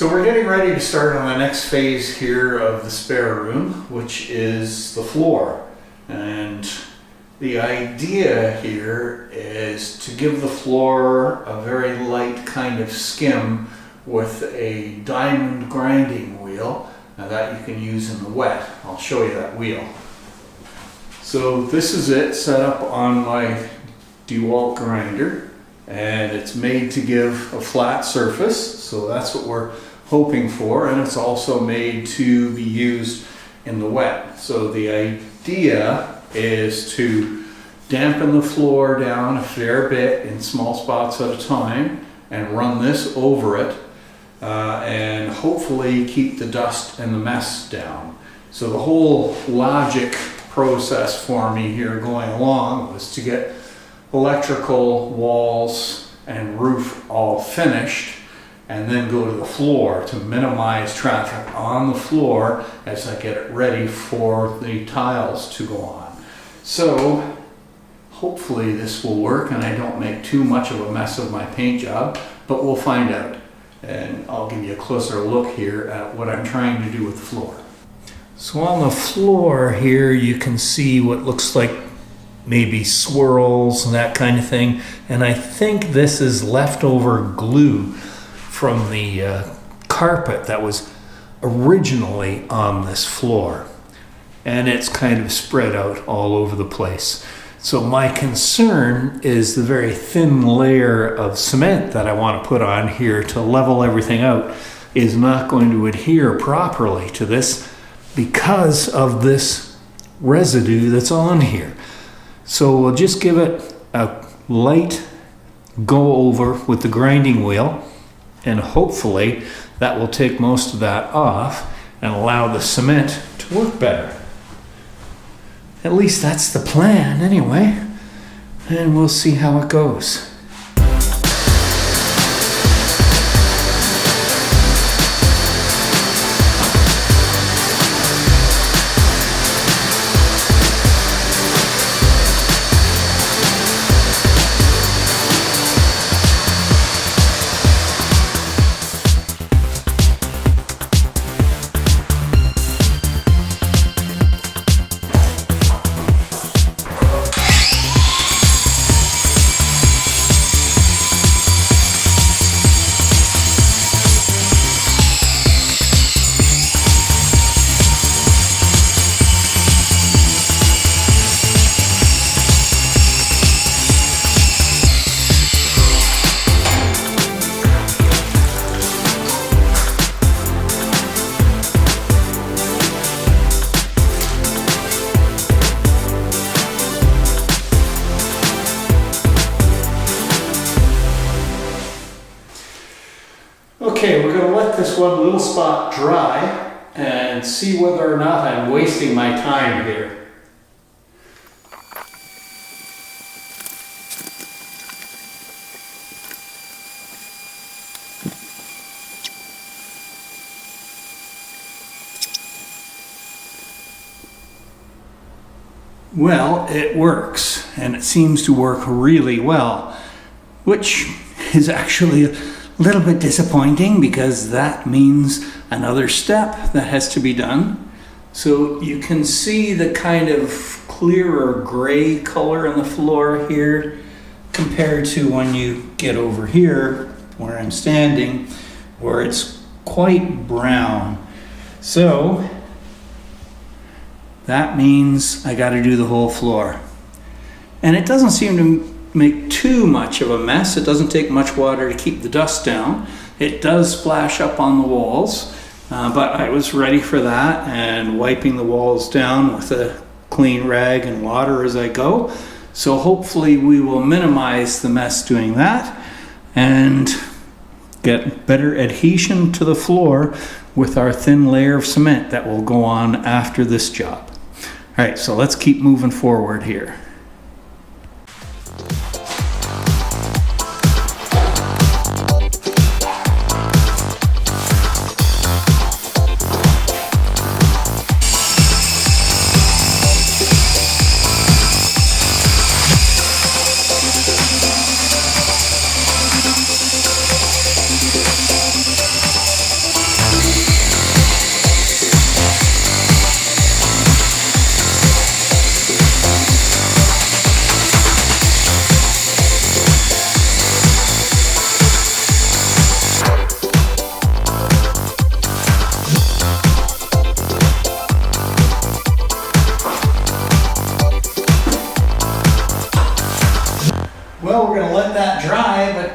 So we're getting ready to start on the next phase here of the spare room, which is the floor. And the idea here is to give the floor a very light kind of skim with a diamond grinding wheel that you can use in the wet. I'll show you that wheel. So this is it set up on my DeWalt grinder, and it's made to give a flat surface, so that's what we're hoping for, and it's also made to be used in the wet. So the idea is to dampen the floor down a fair bit in small spots at a time and run this over it and hopefully keep the dust and the mess down. So the whole logic process for me here going along was to get electrical, walls, and roof all finished, and then go to the floor to minimize traffic on the floor as I get it ready for the tiles to go on. So hopefully this will work and I don't make too much of a mess of my paint job, but we'll find out. And I'll give you a closer look here at what I'm trying to do with the floor. So on the floor here you can see what looks like maybe swirls and that kind of thing, and I think this is leftover glue from the carpet that was originally on this floor, and it's kind of spread out all over the place. So my concern is the very thin layer of cement that I want to put on here to level everything out is not going to adhere properly to this because of this residue that's on here. So we'll just give it a light go over with the grinding wheel, and hopefully that will take most of that off and allow the cement to work better. At least that's the plan anyway, and we'll see how it goes. Okay, we're going to let this one little spot dry and see whether or not I'm wasting my time here. Well, it works, and it seems to work really well, which is actually a little bit disappointing because that means another step that has to be done. So you can see the kind of clearer gray color on the floor here compared to when you get over here where I'm standing, where it's quite brown. So that means I got to do the whole floor. And it doesn't seem to make too much of a mess. It doesn't take much water to keep the dust down. It does splash up on the walls, but I was ready for that and wiping the walls down with a clean rag and water as I go. So hopefully we will minimize the mess doing that and get better adhesion to the floor with our thin layer of cement that will go on after this job. All right, so let's keep moving forward here.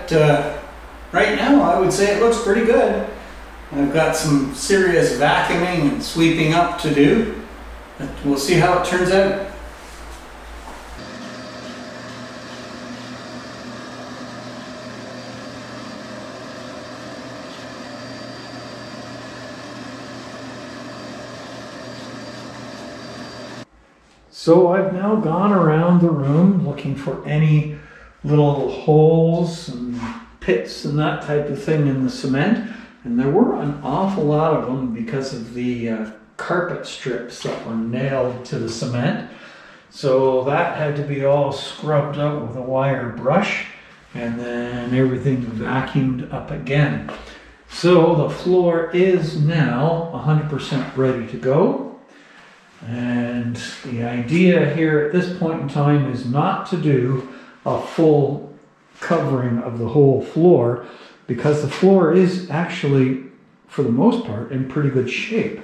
But right now I would say it looks pretty good. I've got some serious vacuuming and sweeping up to do. But we'll see how it turns out. So I've now gone around the room looking for any little holes and pits and that type of thing in the cement, and there were an awful lot of them because of the carpet strips that were nailed to the cement. So that had to be all scrubbed out with a wire brush and then everything vacuumed up again. So the floor is now 100% ready to go. And the idea here at this point in time is not to do a full covering of the whole floor, because the floor is actually, for the most part, in pretty good shape.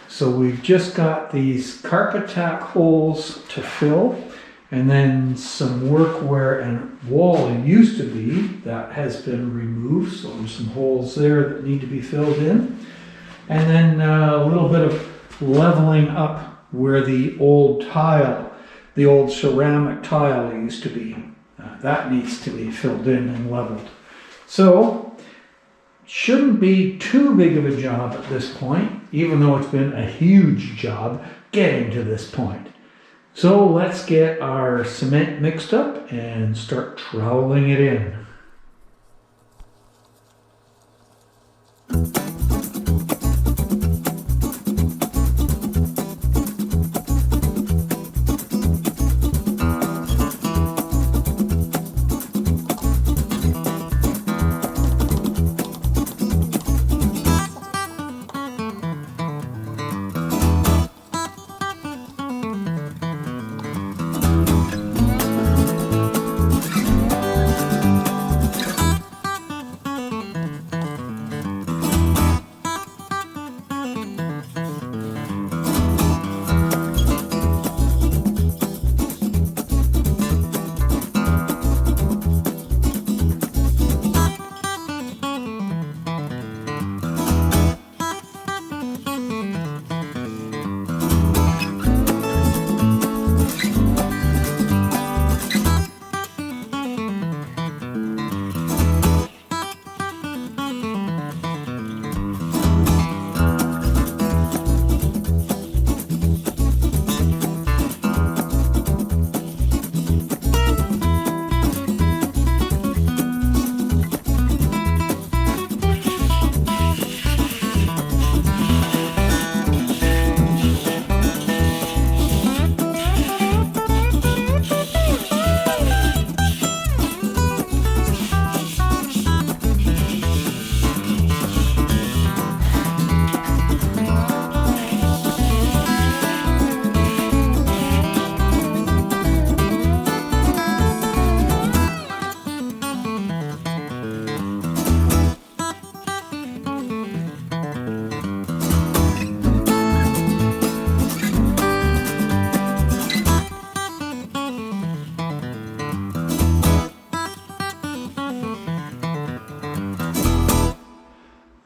So we've just got these carpet tack holes to fill, and then some work where a wall used to be that has been removed. So there's some holes there that need to be filled in. And then a little bit of leveling up where the old tile, the old ceramic tile used to be. That needs to be filled in and leveled. So, shouldn't be too big of a job at this point, even though it's been a huge job getting to this point. So let's get our cement mixed up and start troweling it in.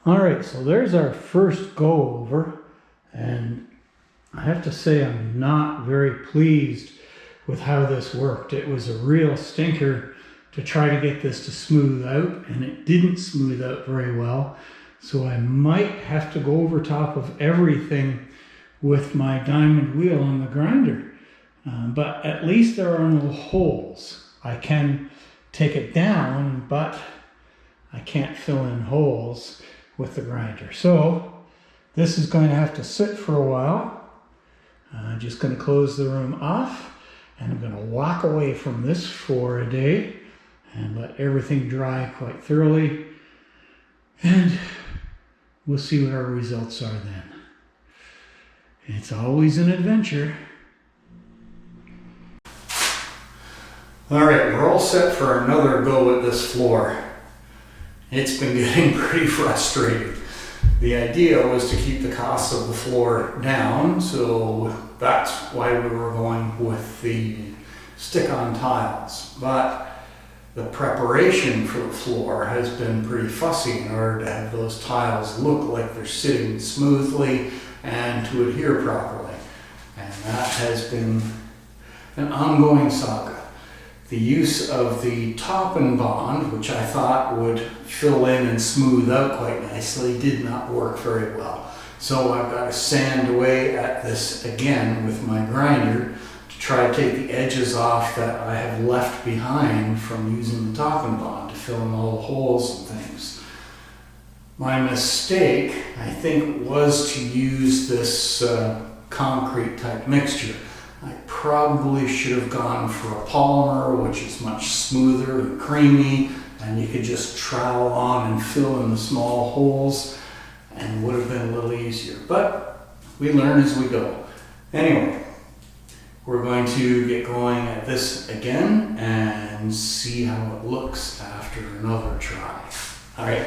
Alright, so there's our first go over, and I have to say I'm not very pleased with how this worked. It was a real stinker to try to get this to smooth out, and it didn't smooth out very well. So I might have to go over top of everything with my diamond wheel on the grinder. But at least there are no holes. I can take it down, but I can't fill in holes with the grinder. So this is going to have to sit for a while. I'm just going to close the room off, and I'm going to walk away from this for a day and let everything dry quite thoroughly, and we'll see what our results are then. It's always an adventure. All right, we're all set for another go at this floor. It's been getting pretty frustrating. The idea was to keep the cost of the floor down, so that's why we were going with the stick-on tiles. But the preparation for the floor has been pretty fussy in order to have those tiles look like they're sitting smoothly and to adhere properly. And that has been an ongoing saga. The use of the top and bond, which I thought would fill in and smooth out quite nicely, did not work very well. So I've got to sand away at this again with my grinder to try to take the edges off that I have left behind from using the top and bond to fill in all the holes and things. My mistake, I think, was to use this concrete type mixture. I probably should have gone for a polymer, which is much smoother and creamy, and you could just trowel on and fill in the small holes, and would have been a little easier. But we learn as we go. Anyway, we're going to get going at this again and see how it looks after another try. All right.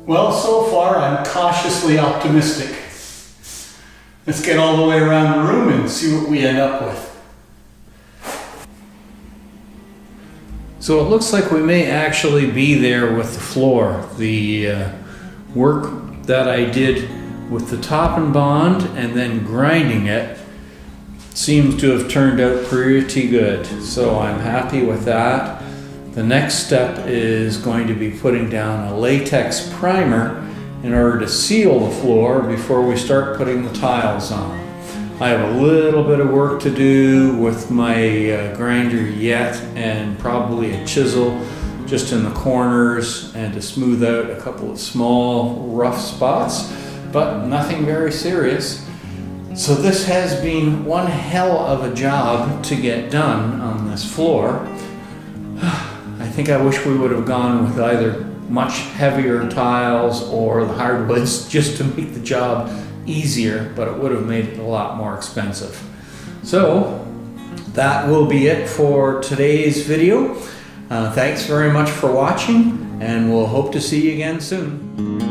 Well, so far I'm cautiously optimistic. Let's get all the way around the room and see what we end up with. So it looks like we may actually be there with the floor. The work that I did with the top and bond and then grinding it seems to have turned out pretty good. So I'm happy with that. The next step is going to be putting down a latex primer in order to seal the floor before we start putting the tiles on. I have a little bit of work to do with my grinder yet, and probably a chisel just in the corners and to smooth out a couple of small rough spots, but nothing very serious. So this has been one hell of a job to get done on this floor. I think I wish we would have gone with either much heavier tiles or the hardwoods just to make the job easier, but it would have made it a lot more expensive. So that will be it for today's video. Thanks very much for watching, and we'll hope to see you again soon.